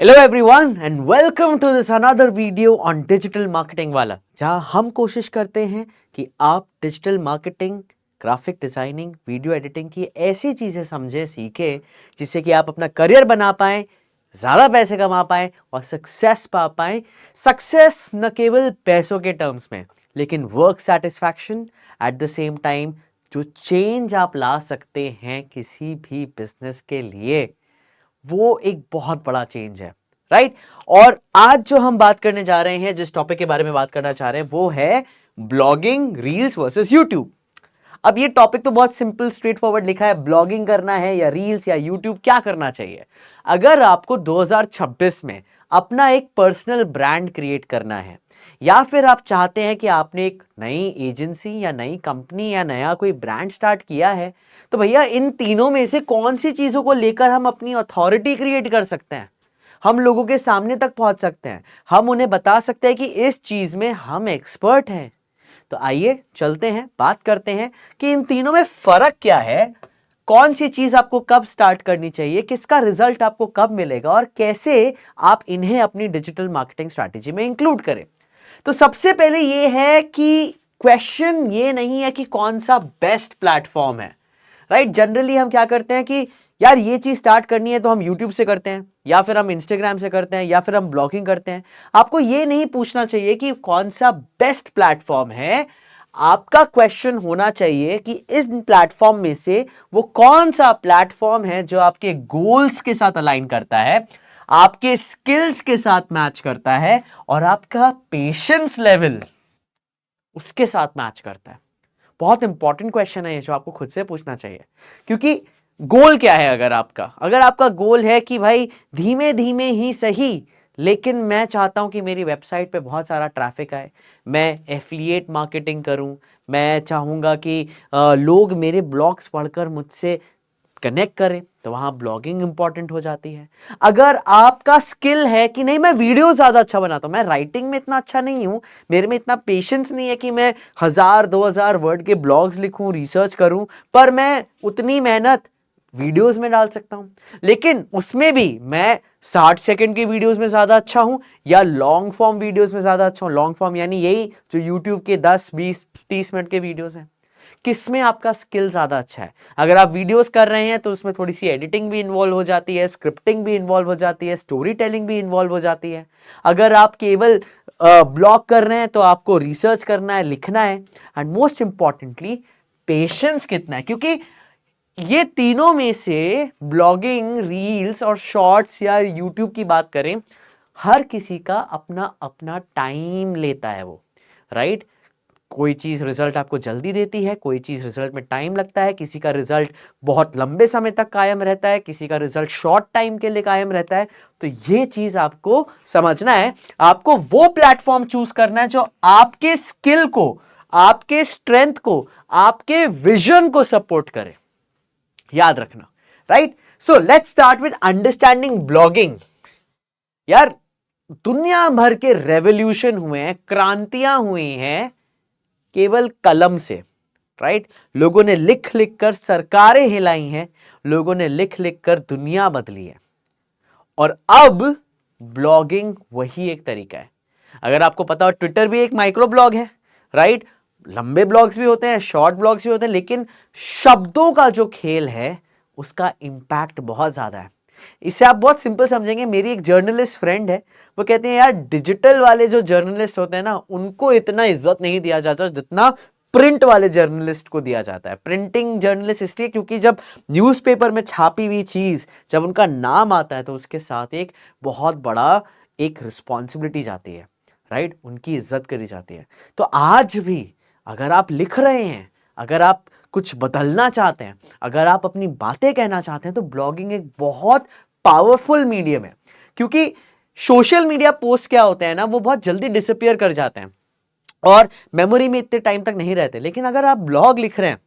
Hello everyone and welcome to this another video on digital marketing वाला, जहां हम कोशिश करते हैं कि आप digital marketing, graphic designing, video editing की ऐसी चीजें समझें, सीखें जिससे कि आप अपना करियर बना पाएं, ज्यादा पैसे कमा पाएं और सक्सेस पा पाएं। सक्सेस न केवल पैसों के टर्म्स में, लेकिन work satisfaction at the same time. जो चेंज आप ला सकते हैं किसी भी बिजनेस के लिए, वो एक बहुत बड़ा चेंज है, राइट। और आज जो हम बात करने जा रहे हैं, जिस टॉपिक के बारे में बात करना चाह रहे हैं, वो है ब्लॉगिंग, रील्स वर्सेस यूट्यूब। अब ये टॉपिक तो बहुत सिंपल, स्ट्रेट फॉरवर्ड लिखा है, ब्लॉगिंग करना है या रील्स या यूट्यूब, क्या करना चाहिए। अगर आपको 2026 में अपना एक पर्सनल ब्रांड क्रिएट करना है, या फिर आप चाहते हैं कि आपने एक नई एजेंसी या नई कंपनी या नया कोई ब्रांड स्टार्ट किया है, तो भैया इन तीनों में से कौन सी चीजों को लेकर हम अपनी अथॉरिटी क्रिएट कर सकते हैं, हम लोगों के सामने तक पहुंच सकते हैं, हम उन्हें बता सकते हैं कि इस चीज में हम एक्सपर्ट हैं। तो आइए चलते हैं, बात करते हैं कि इन तीनों में फर्क क्या है, कौन सी चीज आपको कब स्टार्ट करनी चाहिए, किसका रिजल्ट आपको कब मिलेगा और कैसे आप इन्हें अपनी डिजिटल मार्केटिंग स्ट्रैटेजी में इंक्लूड करें। तो सबसे पहले यह है कि क्वेश्चन ये नहीं है कि कौन सा बेस्ट प्लेटफॉर्म है, राइट। जनरली हम क्या करते हैं कि यार ये चीज स्टार्ट करनी है तो हम यूट्यूब से करते हैं, या फिर हम इंस्टाग्राम से करते हैं, या फिर हम ब्लॉगिंग करते हैं। आपको ये नहीं पूछना चाहिए कि कौन सा बेस्ट प्लेटफॉर्म है, आपका क्वेश्चन होना चाहिए कि इस प्लेटफॉर्म में से वो कौन सा प्लेटफॉर्म है जो आपके गोल्स के साथ अलाइन करता है, आपके स्किल्स के साथ मैच करता है और आपका पेशेंस लेवल उसके साथ मैच करता है। बहुत इंपॉर्टेंट क्वेश्चन है ये, जो आपको खुद से पूछना चाहिए। क्योंकि गोल क्या है, अगर आपका गोल है कि भाई धीमे धीमे ही सही, लेकिन मैं चाहता हूं कि मेरी वेबसाइट पे बहुत सारा ट्रैफिक आए, मैं एफिलिएट मार्केटिंग करूं, मैं चाहूंगा कि लोग मेरे ब्लॉग्स पढ़कर मुझसे कनेक्ट करें, तो वहां ब्लॉगिंग इंपॉर्टेंट हो जाती है। अगर आपका स्किल है कि नहीं मैं वीडियो ज्यादा अच्छा बनाता हूं, मैं राइटिंग में इतना अच्छा नहीं हूं, मेरे में इतना पेशेंस नहीं है कि मैं 1000-2000 वर्ड के ब्लॉग्स लिखूं, रिसर्च करूं, पर मैं उतनी मेहनत वीडियोस में डाल सकता हूं, लेकिन उसमें भी मैं 60 सेकंड की वीडियोस में ज्यादा अच्छा हूं या लॉन्ग फॉर्म वीडियोस में ज्यादा अच्छा हूं। लॉन्ग फॉर्म यानी यही जो यूट्यूब के 10-20-30 मिनट के वीडियोस हैं। किसमें आपका स्किल ज्यादा अच्छा है। अगर आप वीडियोस कर रहे हैं तो उसमें थोड़ी सी एडिटिंग भी इन्वॉल्व हो जाती है, स्क्रिप्टिंग भी इन्वॉल्व हो जाती है, स्टोरी टेलिंग भी इन्वॉल्व हो जाती है। अगर आप केवल ब्लॉग कर रहे हैं तो आपको रिसर्च करना है, लिखना है, एंड मोस्ट इंपॉर्टेंटली पेशेंस कितना है। क्योंकि ये तीनों में से ब्लॉगिंग, रील्स और शॉर्ट्स या यूट्यूब की बात करें, हर किसी का अपना अपना टाइम लेता है वो, राइट। कोई चीज रिजल्ट आपको जल्दी देती है, कोई चीज रिजल्ट में टाइम लगता है, किसी का रिजल्ट बहुत लंबे समय तक कायम रहता है, किसी का रिजल्ट शॉर्ट टाइम के लिए कायम रहता है। तो ये चीज आपको समझना है। आपको वो प्लेटफॉर्म चूज करना है जो आपके स्किल को, आपके स्ट्रेंथ को, आपके विजन को सपोर्ट करे। याद रखना, right. So let's start with understanding blogging. यार दुनिया भर के रेवोल्यूशन हुए हैं, क्रांतियां हुई हैं केवल कलम से, राइट। लोगों ने लिख लिख कर सरकारें हिलाई हैं, लोगों ने लिख लिख कर दुनिया बदली है, और अब ब्लॉगिंग वही एक तरीका है। अगर आपको पता हो, ट्विटर भी एक माइक्रो ब्लॉग है, राइट। लंबे ब्लॉग्स भी होते हैं, शॉर्ट ब्लॉग्स भी होते हैं, लेकिन शब्दों का जो खेल है उसका इंपैक्ट बहुत ज्यादा है। इसे आप बहुत सिंपल समझेंगे। मेरी एक जर्नलिस्ट फ्रेंड है, वो कहते हैं यार डिजिटल वाले जो जर्नलिस्ट होते हैं ना, उनको इतना इज्जत नहीं दिया जाता जितना प्रिंट वाले जर्नलिस्ट को दिया जाता है। प्रिंटिंग जर्नलिस्ट इसलिए क्योंकि जब न्यूज़पेपर में छापी हुई चीज, जब उनका नाम आता है, तो उसके साथ एक बहुत बड़ा एक रिस्पॉन्सिबिलिटी जाती है, राइट। उनकी इज्जत करी जाती है। तो आज भी अगर आप लिख रहे हैं, अगर आप कुछ बदलना चाहते हैं, अगर आप अपनी बातें कहना चाहते हैं, तो ब्लॉगिंग एक बहुत पावरफुल मीडियम है। क्योंकि सोशल मीडिया पोस्ट क्या होते हैं ना, वो बहुत जल्दी डिसअपियर कर जाते हैं और मेमोरी में इतने टाइम तक नहीं रहते। लेकिन अगर आप ब्लॉग लिख रहे हैं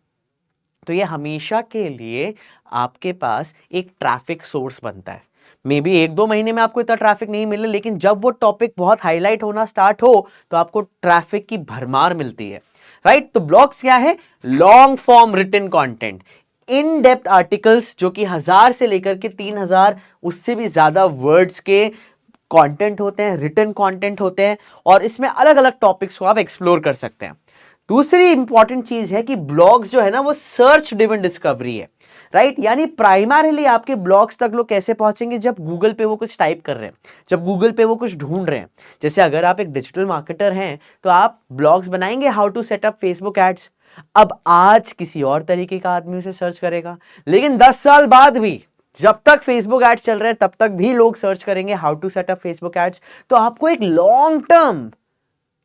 तो ये हमेशा के लिए आपके पास एक ट्रैफिक सोर्स बनता है। मे बी 1-2 महीने में आपको इतना ट्रैफिक नहीं मिले, लेकिन जब वो टॉपिक बहुत हाईलाइट होना स्टार्ट हो तो आपको ट्रैफिक की भरमार मिलती है, राइट। तो ब्लॉग्स क्या है? Long form written content, in depth articles जो कि 1000 से लेकर के 3000 उससे भी ज्यादा वर्ड्स के कंटेंट होते हैं, रिटन कंटेंट होते हैं, और इसमें अलग अलग टॉपिक्स को आप एक्सप्लोर कर सकते हैं। दूसरी इंपॉर्टेंट चीज है कि ब्लॉग्स जो है ना वो सर्च ड्रिवन डिस्कवरी है, राइट? यानी प्राइमरीली आपके ब्लॉग्स तक लोग कैसे पहुंचेंगे? जब गूगल पे वो कुछ टाइप कर रहे हैं, जब गूगल पे वो कुछ ढूंढ रहे हैं। जैसे अगर आप एक डिजिटल मार्केटर हैं तो आप ब्लॉग्स बनाएंगे how to set up Facebook ads. अब आज किसी और तरीके का आदमी उसे सर्च करेगा, लेकिन 10 साल बाद भी जब तक फेसबुक एड्स चल रहे हैं तब तक भी लोग सर्च करेंगे how to set up Facebook ads. तो आपको एक लॉन्ग टर्म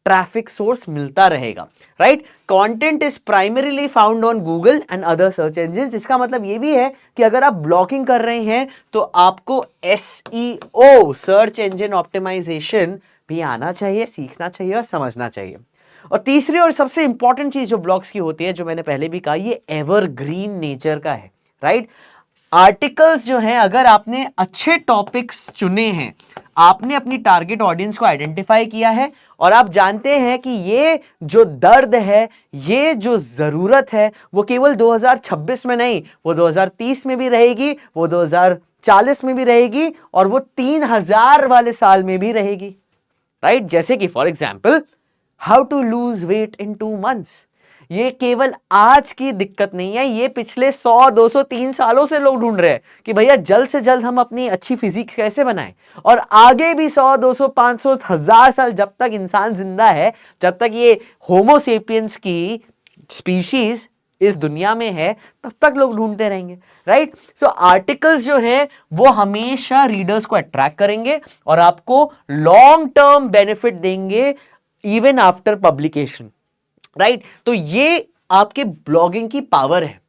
ट्रैफिक सोर्स मिलता रहेगा, right? Content is primarily found on Google and other search engines. इसका मतलब ये भी है कि अगर आप ब्लॉगिंग कर रहे हैं तो आपको एसईओ, सर्च इंजन ऑप्टिमाइजेशन भी आना चाहिए, सीखना चाहिए और समझना चाहिए। और तीसरी और सबसे इंपॉर्टेंट चीज जो ब्लॉग्स की होती है, जो मैंने पहले भी कहा, ये एवरग्रीन नेचर का है, राइट? आर्टिकल्स जो हैं, अगर आपने अच्छे टॉपिक्स चुने हैं, आपने अपनी टारगेट ऑडियंस को आइडेंटिफाई किया है और आप जानते हैं कि ये जो दर्द है, ये जो जरूरत है, वो केवल 2026 में नहीं, वो 2030 में भी रहेगी, वो 2040 में भी रहेगी, और वो 3000 वाले साल में भी रहेगी, राइट? जैसे कि for example how to lose weight in 2 months. ये केवल आज की दिक्कत नहीं है, ये पिछले 100, 200, 3 सालों से लोग ढूंढ रहे हैं कि भैया जल्द से जल्द हम अपनी अच्छी फिजिक्स कैसे बनाएं। और आगे भी 100, 200, 500, 1000 साल, जब तक इंसान जिंदा है, जब तक ये होमो सेपियंस की स्पीशीज इस दुनिया में है, तब तक लोग ढूंढते रहेंगे, राइट? सो आर्टिकल्स जो है वो हमेशा रीडर्स को अट्रैक्ट करेंगे और आपको लॉन्ग टर्म बेनिफिट देंगे इवन आफ्टर पब्लिकेशन, राइट? तो ये आपके ब्लॉगिंग की पावर है।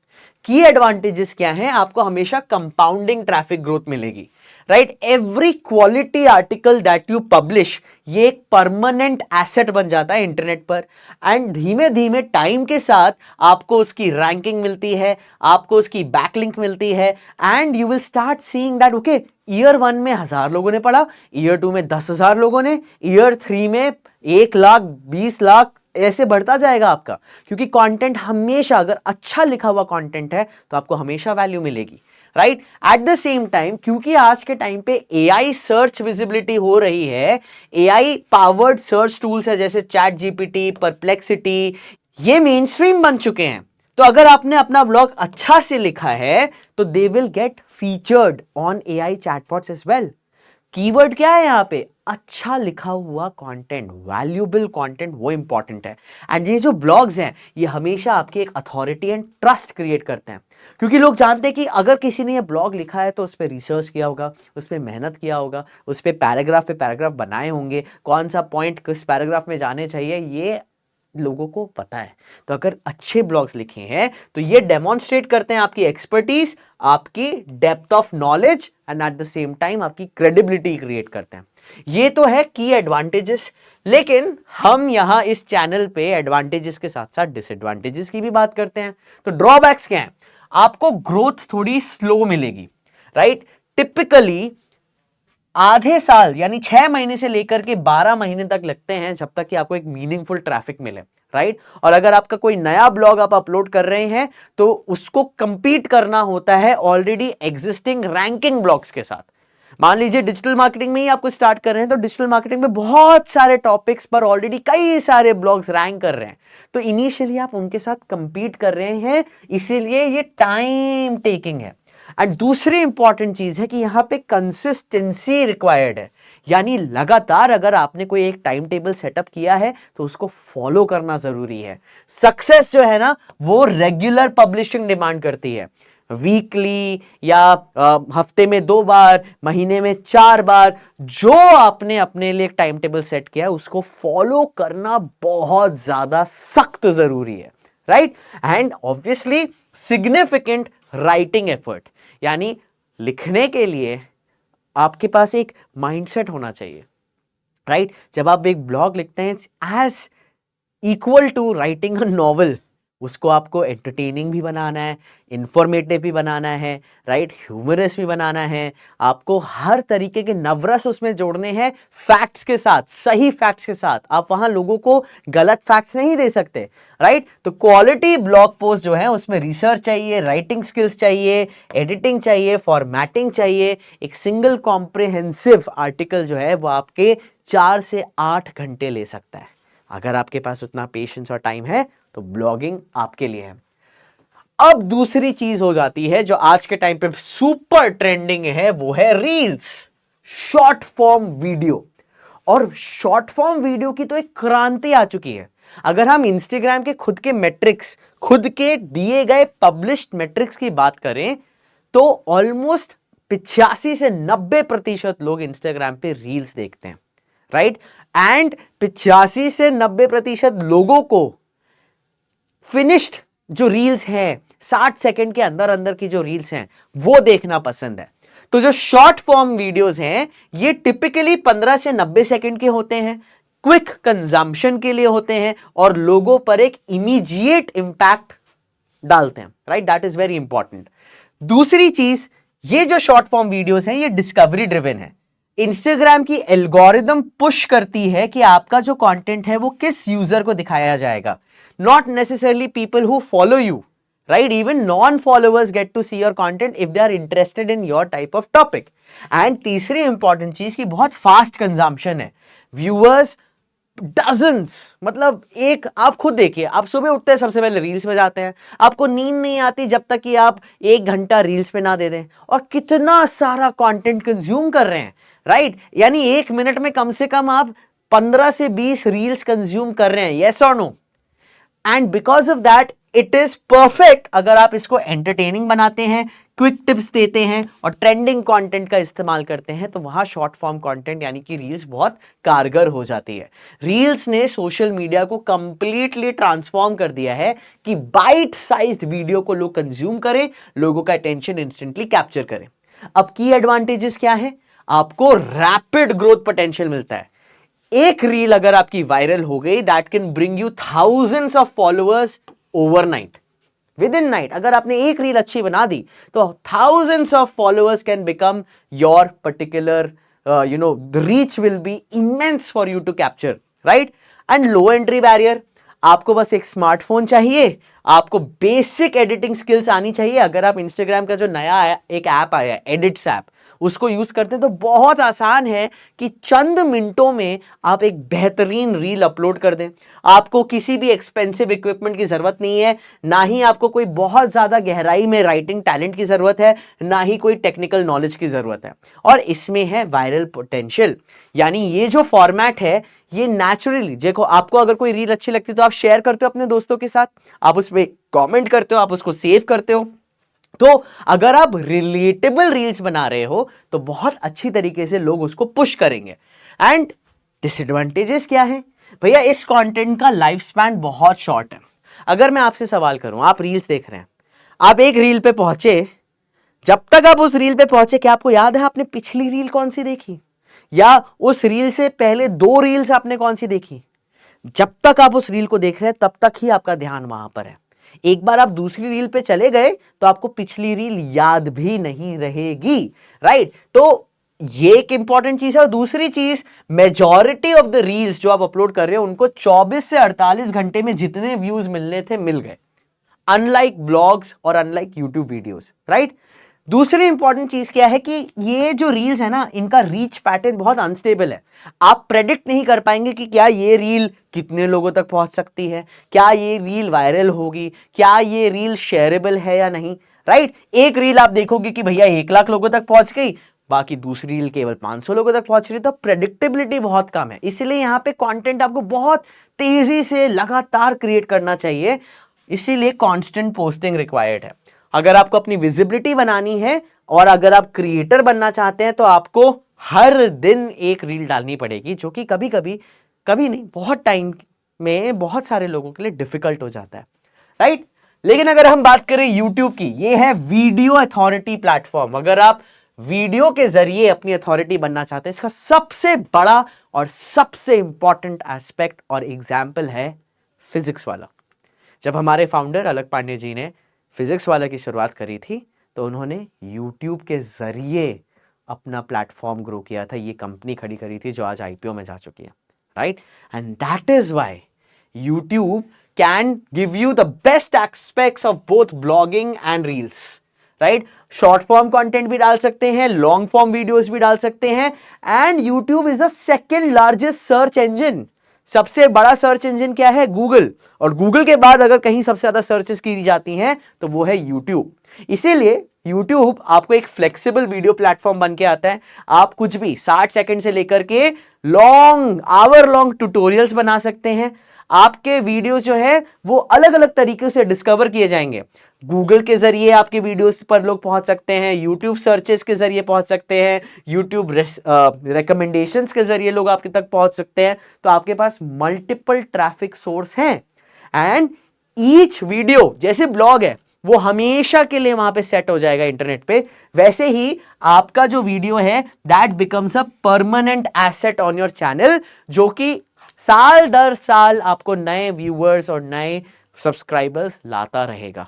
की एडवांटेजेस क्या हैं? आपको हमेशा कंपाउंडिंग ट्रैफिक ग्रोथ मिलेगी, right? Every quality article that you publish, ये एक परमानेंट एसेट बन जाता है इंटरनेट पर, एंड धीमे धीमे टाइम के साथ आपको उसकी रैंकिंग मिलती है, आपको उसकी बैकलिंक मिलती है, and you will start seeing that okay, year 1 में 1000 लोगों ने पढ़ा, ईयर 2 में 10,000 लोगों ने, ईयर 3 में 1 लाख, 20 लाख, ऐसे बढ़ता जाएगा आपका। क्योंकि कंटेंट हमेशा, अगर अच्छा लिखा हुआ कंटेंट है तो आपको हमेशा वैल्यू मिलेगी, right? At the same time, क्योंकि आज के टाइम पे एआई सर्च विजिबिलिटी हो रही है, एआई पावर्ड सर्च टूल्स है जैसे चैट जीपीटी, परप्लेक्सिटी, ये मेन स्ट्रीम बन चुके हैं। तो अगर आपने अपना ब्लॉग अच्छा से लिखा है तो they will get featured on AI chatbots as well. Keyword क्या है यहां पे? अच्छा लिखा हुआ कंटेंट, वैल्यूएबल कंटेंट, वो इंपॉर्टेंट है। एंड ये जो ब्लॉग्स हैं, ये हमेशा आपकी एक अथॉरिटी एंड ट्रस्ट क्रिएट करते हैं, क्योंकि लोग जानते हैं कि अगर किसी ने ये ब्लॉग लिखा है तो उस पर रिसर्च किया होगा, उस पर मेहनत किया होगा, उस पर पैराग्राफ बनाए होंगे, कौन सा पॉइंट किस पैराग्राफ में जाने चाहिए, ये लोगों को पता है। तो अगर अच्छे ब्लॉग्स लिखे हैं तो ये डेमोन्स्ट्रेट करते हैं आपकी एक्सपर्टीज, आपकी depth of knowledge, and at the same time आपकी क्रेडिबिलिटी क्रिएट करते हैं। ये तो है की एडवांटेजेस, लेकिन हम यहां इस चैनल पे एडवांटेजेस के साथ साथ डिसएडवांटेजेस की भी बात करते हैं। तो ड्रॉबैक्स क्या हैं? आपको ग्रोथ थोड़ी स्लो मिलेगी, राइट? टिपिकली आधे साल यानी 6 महीने से लेकर के 12 महीने तक लगते हैं जब तक कि आपको एक मीनिंगफुल ट्रैफिक मिले, राइट? और अगर आपका कोई नया ब्लॉग आप अपलोड कर रहे हैं तो उसको कंपीट करना होता है ऑलरेडी एग्जिस्टिंग रैंकिंग ब्लॉग्स के साथ। मान लीजिए डिजिटल मार्केटिंग में ही आपको स्टार्ट कर रहे हैं तो डिजिटल मार्केटिंग में बहुत सारे टॉपिक्स पर ऑलरेडी कई सारे ब्लॉग्स रैंक कर रहे हैं, तो इनिशियली आप उनके साथ कंपीट कर रहे हैं, इसीलिए ये टाइम टेकिंग है। एंड दूसरी इंपॉर्टेंट चीज है कि यहां पे कंसिस्टेंसी रिक्वायर्ड है, यानी लगातार अगर आपने कोई एक टाइम टेबल सेटअप किया है तो उसको फॉलो करना जरूरी है। सक्सेस जो है ना वो रेगुलर पब्लिशिंग डिमांड करती है, वीकली या हफ्ते में 2 बार, महीने में 4 बार, जो आपने अपने लिए एक टाइम टेबल सेट किया है उसको फॉलो करना बहुत ज्यादा सख्त जरूरी है, right? And obviously significant writing effort, यानी लिखने के लिए आपके पास एक माइंडसेट होना चाहिए, राइट? जब आप एक ब्लॉग लिखते हैं as equal to writing a novel, उसको आपको एंटरटेनिंग भी बनाना है, इंफॉर्मेटिव भी बनाना है, राइट, ह्यूमरस भी बनाना है, आपको हर तरीके के नवरस उसमें जोड़ने हैं फैक्ट्स के साथ, सही फैक्ट्स के साथ। आप वहां लोगों को गलत फैक्ट्स नहीं दे सकते, राइट। तो क्वालिटी ब्लॉग पोस्ट जो है उसमें रिसर्च चाहिए, राइटिंग स्किल्स चाहिए, एडिटिंग चाहिए, फॉर्मेटिंग चाहिए। एक सिंगल कॉम्प्रिहेंसिव आर्टिकल जो है वो आपके 4 से 8 घंटे ले सकता है। अगर आपके पास उतना पेशेंस और टाइम है तो ब्लॉगिंग आपके लिए है। अब दूसरी चीज हो जाती है जो आज के टाइम पे सुपर ट्रेंडिंग है, वो है रील्स, शॉर्ट फॉर्म वीडियो। और शॉर्ट फॉर्म वीडियो की तो एक क्रांति आ चुकी है। अगर हम इंस्टाग्राम के खुद के मेट्रिक्स, खुद के दिए गए पब्लिश्ड मेट्रिक्स की बात करें तो ऑलमोस्ट 85 से 90% लोग इंस्टाग्राम पे रील्स देखते हैं, राइट। एंड 85 से 90% लोगों को फिनिश्ड जो रील्स हैं, 60 सेकंड के अंदर अंदर की जो रील्स हैं वो देखना पसंद है। तो जो शॉर्ट फॉर्म वीडियोस हैं ये टिपिकली 15 से 90 सेकंड के होते हैं, क्विक कंजम्पशन के लिए होते हैं और लोगों पर एक इमीडिएट इंपैक्ट डालते हैं, right. That is very important. दूसरी चीज, ये जो शॉर्ट फॉर्म वीडियोस हैं ये डिस्कवरी ड्रिवन है। इंस्टाग्राम की एल्गोरिदम पुश करती है कि आपका जो कंटेंट है वो किस यूजर को दिखाया जाएगा, not necessarily people who follow you, right? Even non-followers get to see your content if they are interested in your type of topic. And तीसरी इंपॉर्टेंट चीज की बहुत फास्ट कंजम्पशन है, व्यूअर्स डजन्स, मतलब एक आप खुद देखिए, आप सुबह उठते हैं सबसे पहले रील्स पे जाते हैं, आपको नींद नहीं आती जब तक कि आप 1 घंटा रील्स पे ना दे दें, और कितना सारा कंटेंट कंज्यूम कर रहे हैं, राइट। यानी 1 मिनट में कम से कम आप 15 से 20 रील्स कंज्यूम कर रहे हैं, यस और no. And because of that it is perfect अगर आप इसको एंटरटेनिंग बनाते हैं, क्विक टिप्स देते हैं और ट्रेंडिंग कंटेंट का इस्तेमाल करते हैं, तो वहां शॉर्ट फॉर्म कंटेंट यानी कि रील्स बहुत कारगर हो जाती है। रील्स ने सोशल मीडिया को कंप्लीटली ट्रांसफॉर्म कर दिया है कि बाइट साइज्ड वीडियो को लोग कंज्यूम करें, लोगों का अटेंशन इंस्टेंटली कैप्चर करें। अब की एडवांटेजेस क्या है? आपको रैपिड ग्रोथ पोटेंशियल मिलता है। एक रील अगर आपकी वायरल हो गई, that can bring you thousands of followers overnight, within night. अगर आपने एक रील अच्छी बना दी तो thousands of followers can become your particular, the reach will be immense for you to capture, right. And low entry barrier, आपको बस एक स्मार्टफोन चाहिए, आपको बेसिक एडिटिंग स्किल्स आनी चाहिए। अगर आप इंस्टाग्राम का जो नया एक ऐप आया है, एडिट्स ऐप, उसको यूज करते हैं तो बहुत आसान है कि चंद मिनटों में आप एक बेहतरीन रील अपलोड कर दें। आपको किसी भी एक्सपेंसिव इक्विपमेंट की जरूरत नहीं है, ना ही आपको कोई बहुत ज्यादा गहराई में राइटिंग टैलेंट की जरूरत है, ना ही कोई टेक्निकल नॉलेज की जरूरत है। और इसमें है वायरल पोटेंशियल, यानी ये जो फॉर्मेट है ये नेचुरली, देखो आपको अगर कोई रील अच्छी लगती है तो आप शेयर करते हो अपने दोस्तों के साथ, आप उस पर कॉमेंट करते हो, आप उसको सेव करते हो। तो अगर आप रिलेटेबल रील्स बना रहे हो तो बहुत अच्छी तरीके से लोग उसको पुश करेंगे। एंड डिसएडवांटेजेस क्या है भैया? इस कंटेंट का लाइफ स्पैन बहुत शॉर्ट है। अगर मैं आपसे सवाल करूं, आप रील्स देख रहे हैं, आप एक रील पे पहुंचे, जब तक आप उस रील पे पहुंचे क्या आपको याद है आपने पिछली रील कौन सी देखी, या उस रील से पहले 2 रील्स आपने कौन सी देखी? जब तक आप उस रील को देख रहे हैं तब तक ही आपका ध्यान वहां पर है। एक बार आप दूसरी रील पे चले गए तो आपको पिछली रील याद भी नहीं रहेगी, राइट। तो ये एक इंपॉर्टेंट चीज है। और दूसरी चीज, मेजॉरिटी ऑफ द रील्स जो आप अपलोड कर रहे हो उनको 24 से 48 घंटे में जितने व्यूज मिलने थे मिल गए, अनलाइक ब्लॉग्स और अनलाइक यूट्यूब वीडियोस, राइट। दूसरी इंपॉर्टेंट चीज क्या है कि ये जो रील्स है ना, इनका रीच पैटर्न बहुत अनस्टेबल है। आप प्रेडिक्ट नहीं कर पाएंगे कि क्या ये रील कितने लोगों तक पहुंच सकती है, क्या ये रील वायरल होगी, क्या ये रील शेयरेबल है या नहीं, राइट। एक रील आप देखोगे कि भैया 1 लाख लोगों तक पहुंच गई, बाकी दूसरी रील केवल 500 लोगों तक पहुंच रही है, तो प्रेडिक्टेबिलिटी बहुत कम है। इसलिए यहां पे कंटेंट आपको बहुत तेजी से लगातार क्रिएट करना चाहिए, इसीलिए कांस्टेंट पोस्टिंग रिक्वायर्ड है। अगर आपको अपनी विजिबिलिटी बनानी है और अगर आप क्रिएटर बनना चाहते हैं तो आपको हर दिन एक रील डालनी पड़ेगी, जो कि कभी कभी, कभी नहीं, बहुत टाइम में बहुत सारे लोगों के लिए डिफिकल्ट हो जाता है, राइट। लेकिन अगर हम बात करें YouTube की, ये है वीडियो अथॉरिटी प्लेटफॉर्म। अगर आप वीडियो के जरिए अपनी अथॉरिटी बनना चाहते हैं, इसका सबसे बड़ा और सबसे इंपॉर्टेंट एस्पेक्ट और एग्जाम्पल है फिजिक्स वाला। जब हमारे फाउंडर अलक पांडे जी ने फिजिक्स वाला की शुरुआत करी थी तो उन्होंने यूट्यूब के जरिए अपना प्लेटफॉर्म ग्रो किया था, ये कंपनी खड़ी करी थी जो आज आईपीओ में जा चुकी है, right? And that is why YouTube can give you the best aspects of both blogging and reels, right? Short form content भी डाल सकते हैं, लॉन्ग फॉर्म वीडियोस भी डाल सकते हैं, and YouTube is the second largest search engine. सबसे बड़ा सर्च इंजन क्या है? गूगल। और गूगल के बाद अगर कहीं सबसे ज्यादा सर्चेस की जाती हैं तो वो है यूट्यूब। इसीलिए YouTube आपको एक फ्लेक्सिबल वीडियो प्लेटफॉर्म बन के आता है। आप कुछ भी 60 सेकंड से लेकर के लॉन्ग आवर लॉन्ग ट्यूटोरियल्स बना सकते हैं। आपके वीडियो जो है वो अलग अलग तरीके से डिस्कवर किए जाएंगे। गूगल के जरिए आपके वीडियोस पर लोग पहुंच सकते हैं, यूट्यूब सर्चेस के जरिए पहुंच सकते हैं, यूट्यूब रिकमेंडेशंस के जरिए लोग आपके तक पहुंच सकते हैं। तो आपके पास मल्टीपल ट्रैफिक सोर्स हैं एंड ईच वीडियो, जैसे ब्लॉग है वो हमेशा के लिए वहां पे सेट हो जाएगा इंटरनेट पे, वैसे ही आपका जो वीडियो है that becomes a permanent asset on your channel, जो कि साल दर साल आपको नए व्यूअर्स और नए सब्सक्राइबर्स लाता रहेगा,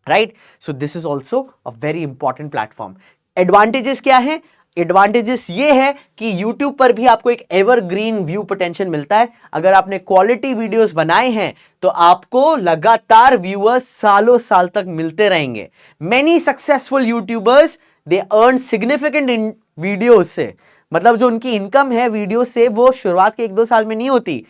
right? So this is also a very important platform. Advantages क्या है? एडवांटेजेस ये है कि YouTube पर भी आपको एक एवरग्रीन व्यू पोटेंशियल मिलता है। अगर आपने क्वालिटी वीडियोस बनाए हैं तो आपको लगातार व्यूअर्स सालों साल तक मिलते रहेंगे। Many successful YouTubers they earn significant in videos से, मतलब जो उनकी इनकम है वीडियो से वो शुरुआत के 1-2 साल में नहीं होती,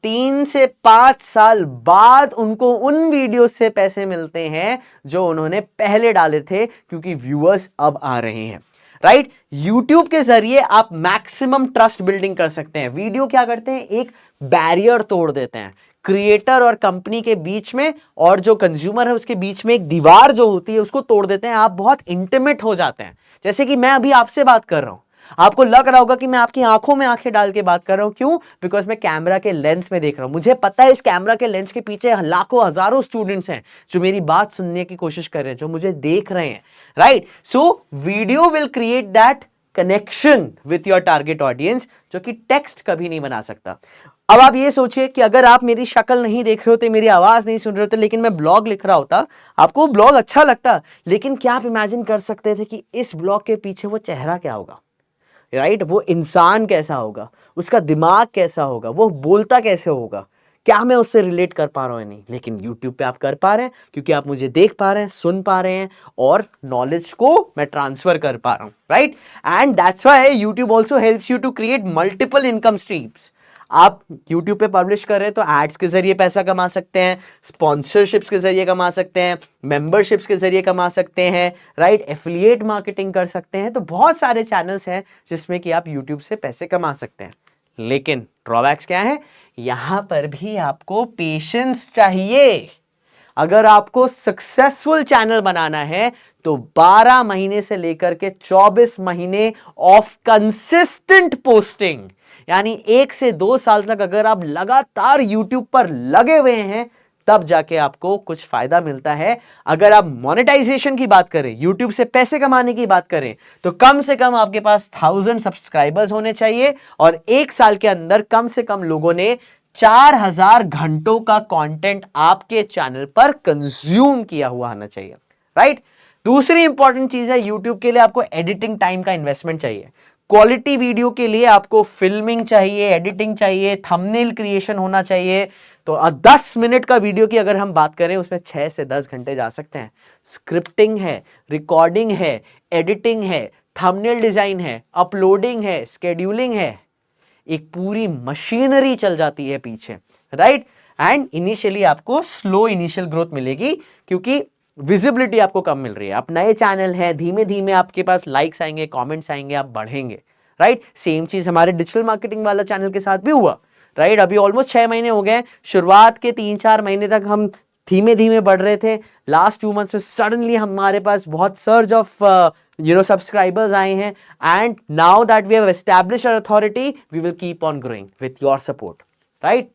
3 से 5 साल बाद उनको उन वीडियो से पैसे मिलते हैं जो उन्होंने पहले डाले थे, क्योंकि व्यूअर्स अब आ रहे हैं, राइट? यूट्यूब के जरिए आप मैक्सिमम ट्रस्ट बिल्डिंग कर सकते हैं। वीडियो क्या करते हैं? एक बैरियर तोड़ देते हैं क्रिएटर और कंपनी के बीच में, और जो कंज्यूमर है उसके बीच में एक दीवार जो होती है उसको तोड़ देते हैं। आप बहुत इंटीमेट हो जाते हैं। जैसे कि मैं अभी आपसे बात कर रहा हूं, आपको लग रहा होगा कि मैं आपकी आंखों में आंखें डाल के बात कर रहा हूं। क्यों? बिकॉज मैं कैमरा के लेंस में देख रहा हूं। मुझे पता है इस कैमरा के लेंस के पीछे लाखों हजारों स्टूडेंट्स हैं जो मेरी बात सुनने की कोशिश कर रहे हैं, जो मुझे देख रहे हैं, right? So video will create that connection with your target audience, जो कि टेक्स्ट कभी नहीं बना सकता। अब आप ये सोचिए कि अगर आप मेरी शक्ल नहीं देख रहे होते, मेरी आवाज नहीं सुन रहे होते, लेकिन मैं ब्लॉग लिख रहा होता, आपको ब्लॉग अच्छा लगता, लेकिन क्या आप इमेजिन कर सकते थे कि इस ब्लॉग के पीछे वो चेहरा क्या होगा, राइट? वो इंसान कैसा होगा, उसका दिमाग कैसा होगा, वो बोलता कैसे होगा, क्या मैं उससे रिलेट कर पा रहा हूं या नहीं? लेकिन YouTube पे आप कर पा रहे हैं क्योंकि आप मुझे देख पा रहे हैं, सुन पा रहे हैं, और नॉलेज को मैं ट्रांसफर कर पा रहा हूं, right? And that's why YouTube also helps you to create multiple income streams. आप YouTube पे पब्लिश कर रहे हैं तो एड्स के जरिए पैसा कमा सकते हैं, स्पॉन्सरशिप्स के जरिए कमा सकते हैं, मेंबरशिप्स के जरिए कमा सकते हैं, राइट? एफिलिएट मार्केटिंग कर सकते हैं। तो बहुत सारे चैनल्स हैं जिसमें कि आप YouTube से पैसे कमा सकते हैं। लेकिन ड्रॉबैक्स क्या है? यहां पर भी आपको पेशेंस चाहिए। अगर आपको सक्सेसफुल चैनल बनाना है तो 12 महीने से लेकर के 24 महीने ऑफ कंसिस्टेंट पोस्टिंग, यानी 1 से 2 साल तक अगर आप लगातार YouTube पर लगे हुए हैं, तब जाके आपको कुछ फायदा मिलता है। अगर आप मोनेटाइजेशन की बात करें, YouTube से पैसे कमाने की बात करें, तो कम से कम आपके पास 1000 सब्सक्राइबर्स होने चाहिए और 1 साल के अंदर कम से कम लोगों ने 4000 घंटों का कंटेंट आपके चैनल पर कंज्यूम किया हुआ आना चाहिए, राइट? दूसरी इंपॉर्टेंट चीज है, YouTube के लिए आपको एडिटिंग टाइम का इन्वेस्टमेंट चाहिए। क्वालिटी वीडियो के लिए आपको फिल्मिंग चाहिए, एडिटिंग चाहिए, थंबनेल क्रिएशन होना चाहिए। तो 10 मिनट का वीडियो की अगर हम बात करें उसमें 6 से 10 घंटे जा सकते हैं। स्क्रिप्टिंग है, रिकॉर्डिंग है, एडिटिंग है, थंबनेल डिजाइन है, अपलोडिंग है, स्केड्यूलिंग है, एक पूरी मशीनरी चल जाती है पीछे, राइट? एंड इनिशियली आपको स्लो इनिशियल ग्रोथ मिलेगी क्योंकि विजिबिलिटी आपको कम मिल रही है। आप नए चैनल है, धीमे धीमे आपके पास लाइक्स आएंगे, कमेंट्स आएंगे, आप बढ़ेंगे, राइट? सेम चीज हमारे डिजिटल मार्केटिंग वाला चैनल के साथ भी हुआ, राइट? अभी ऑलमोस्ट 6 महीने हो गए। शुरुआत के 3-4 महीने तक हम धीमे धीमे बढ़ रहे थे। लास्ट 2 मंथ्स में सडनली हमारे पास बहुत सर्ज ऑफ सब्सक्राइबर्स आए हैं, and now that we have established our authority, we will keep on growing with your support, right?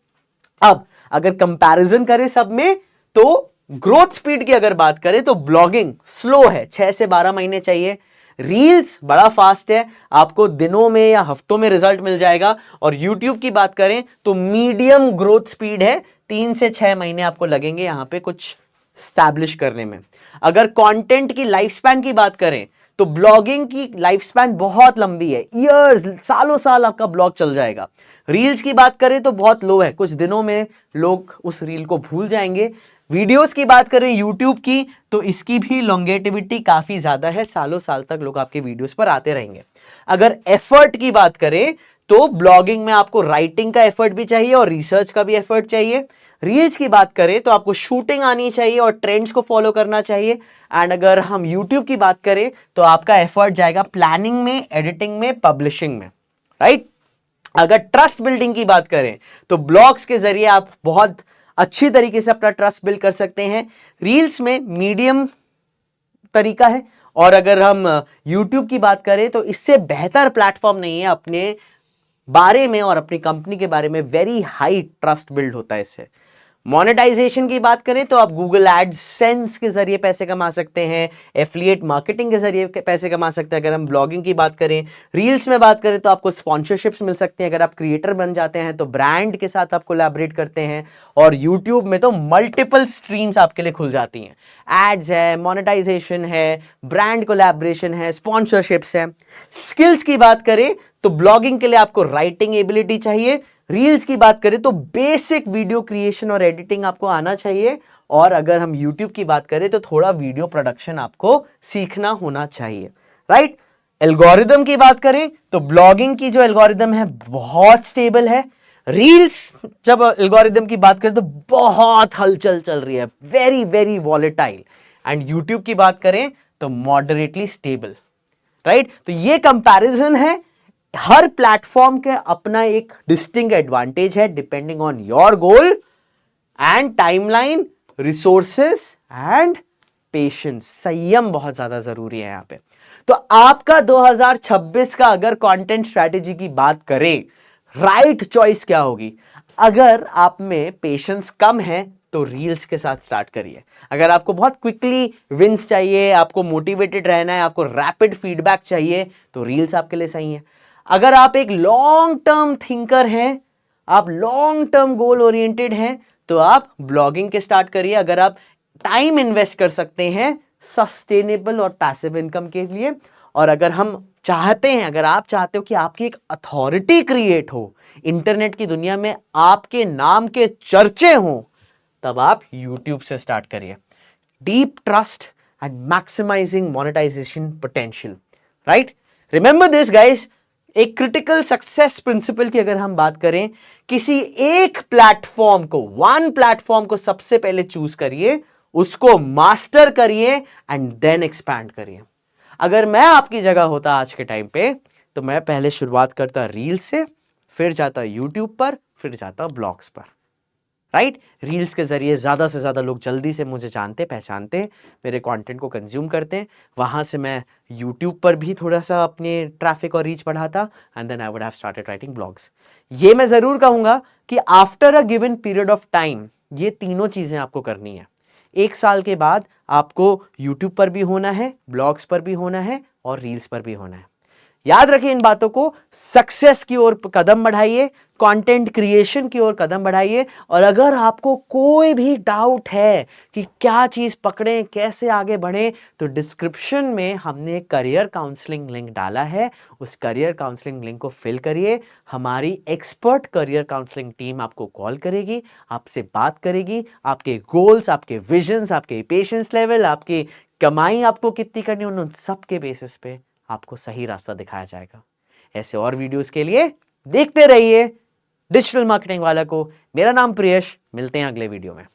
अब अगर कंपैरिजन करें सब में, तो ग्रोथ स्पीड की अगर बात करें तो ब्लॉगिंग स्लो है, 6 से 12 महीने चाहिए। रील्स बड़ा फास्ट है, आपको दिनों में या हफ्तों में रिजल्ट मिल जाएगा। और यूट्यूब की बात करें तो मीडियम ग्रोथ स्पीड है, 3 से 6 महीने आपको लगेंगे यहाँ पे कुछ स्टैब्लिश करने में। अगर कंटेंट की लाइफ स्पैन की बात करें तो ब्लॉगिंग की लाइफ स्पैन बहुत लंबी है, ईयर्स, सालों साल आपका ब्लॉग चल जाएगा। रील्स की बात करें तो बहुत लो है, कुछ दिनों में लोग उस रील को भूल जाएंगे। वीडियोस की बात करें यूट्यूब की तो इसकी भी लॉन्गेटिविटी काफी ज्यादा है, सालों साल तक लोग आपके वीडियोस पर आते रहेंगे। अगर एफर्ट की बात करें तो ब्लॉगिंग में आपको राइटिंग का एफर्ट भी चाहिए और रिसर्च का भी एफर्ट चाहिए। रील्स की बात करें तो आपको शूटिंग आनी चाहिए और ट्रेंड्स को फॉलो करना चाहिए। एंड अगर हम यूट्यूब की बात करें तो आपका एफर्ट जाएगा प्लानिंग में, एडिटिंग में, पब्लिशिंग में, राइट। अगर ट्रस्ट बिल्डिंग की बात करें तो ब्लॉग्स के जरिए आप बहुत अच्छी तरीके से अपना ट्रस्ट बिल्ड कर सकते हैं। रील्स में मीडियम तरीका है, और अगर हम यूट्यूब की बात करें तो इससे बेहतर प्लेटफॉर्म नहीं है अपने बारे में और अपनी कंपनी के बारे में वेरी हाई ट्रस्ट बिल्ड होता है इससे। मोनेटाइजेशन की बात करें तो आप गूगल एडसेंस के जरिए पैसे कमा सकते हैं, एफिलिएट मार्केटिंग के जरिए पैसे कमा सकते हैं। अगर हम ब्लॉगिंग की बात करें, रील्स में बात करें तो आपको स्पॉन्सरशिप्स मिल सकते हैं। अगर आप क्रिएटर बन जाते हैं तो ब्रांड के साथ आप कोलैबोरेट करते हैं, और यूट्यूब में तो मल्टीपल स्ट्रीम्स आपके लिए खुल जाती हैं। एड्स है, मोनेटाइजेशन है, ब्रांड कोलैबोरेशन है, स्पॉन्सरशिप्स है। स्किल्स की बात करें तो ब्लॉगिंग के लिए आपको राइटिंग एबिलिटी चाहिए। रील्स की बात करें तो बेसिक वीडियो क्रिएशन और एडिटिंग आपको आना चाहिए, और अगर हम यूट्यूब की बात करें तो थोड़ा वीडियो प्रोडक्शन आपको सीखना होना चाहिए, राइट। एल्गोरिदम की बात करें तो ब्लॉगिंग की जो एल्गोरिदम है बहुत स्टेबल है। रील्स जब एल्गोरिदम की बात करें तो बहुत हलचल चल रही है, very very volatile. And YouTube की बात करें तो मॉडरेटली स्टेबल, राइट। तो ये कंपैरिजन है। हर प्लेटफॉर्म के अपना एक डिस्टिंक्ट एडवांटेज है depending on your goal and timeline, resources and patience. संयम बहुत ज्यादा जरूरी है यहां पे। तो आपका 2026 का अगर कंटेंट स्ट्रेटेजी की बात करें, राइट चॉइस क्या होगी? अगर आप में पेशेंस कम है तो रील्स के साथ स्टार्ट करिए। अगर आपको बहुत क्विकली विंस चाहिए, आपको मोटिवेटेड रहना है, आपको रैपिड फीडबैक चाहिए, तो रील्स आपके लिए सही है। अगर आप एक लॉन्ग टर्म थिंकर हैं, आप लॉन्ग टर्म गोल ओरिएंटेड हैं, तो आप ब्लॉगिंग के स्टार्ट करिए। अगर आप टाइम इन्वेस्ट कर सकते हैं सस्टेनेबल और पैसिव इनकम के लिए, और अगर हम चाहते हैं, अगर आप चाहते हो कि आपकी एक अथॉरिटी क्रिएट हो, इंटरनेट की दुनिया में आपके नाम के चर्चे हों, तब आप यूट्यूब से स्टार्ट करिए। Deep trust and maximizing monetization potential, right. Remember this guys, एक क्रिटिकल सक्सेस प्रिंसिपल की अगर हम बात करें, किसी एक प्लेटफॉर्म को, वन प्लेटफॉर्म को सबसे पहले चूज करिए, उसको मास्टर करिए एंड देन एक्सपैंड करिए। अगर मैं आपकी जगह होता आज के टाइम पे, तो मैं पहले शुरुआत करता रील से, फिर जाता यूट्यूब पर, फिर जाता ब्लॉग्स पर, राइट। रील्स के जरिए ज्यादा से ज्यादा लोग जल्दी से मुझे जानते, पहचानते, मेरे कंटेंट को कंज्यूम करते हैं। वहां से मैं यूट्यूब पर भी थोड़ा सा अपने ट्रैफिक और रीच बढ़ाता, and then I would have started writing blogs. ये मैं जरूर कहूंगा कि after a given period of time ये तीनों चीजें आपको करनी है। 1 साल के बाद आपको यूट्यूब पर भी होना है, ब्लॉग्स पर भी होना है, और रील्स पर भी होना है। याद रखिए इन बातों को। सक्सेस की ओर कदम बढ़ाइए, कंटेंट क्रिएशन की ओर कदम बढ़ाइए। और अगर आपको कोई भी डाउट है कि क्या चीज पकड़ें, कैसे आगे बढ़ें, तो डिस्क्रिप्शन में हमने करियर काउंसलिंग लिंक डाला है, उस करियर काउंसलिंग लिंक को फिल करिए। हमारी एक्सपर्ट करियर काउंसलिंग टीम आपको कॉल करेगी, आपसे बात करेगी, आपके गोल्स, आपके विजन्स, आपके पेशेंस लेवल, आपकी कमाई आपको कितनी करनी है, उन सब के बेसिस पे आपको सही रास्ता दिखाया जाएगा। ऐसे और वीडियोस के लिए देखते रहिए डिजिटल मार्केटिंग वाला को। मेरा नाम प्रियश, मिलते हैं अगले वीडियो में।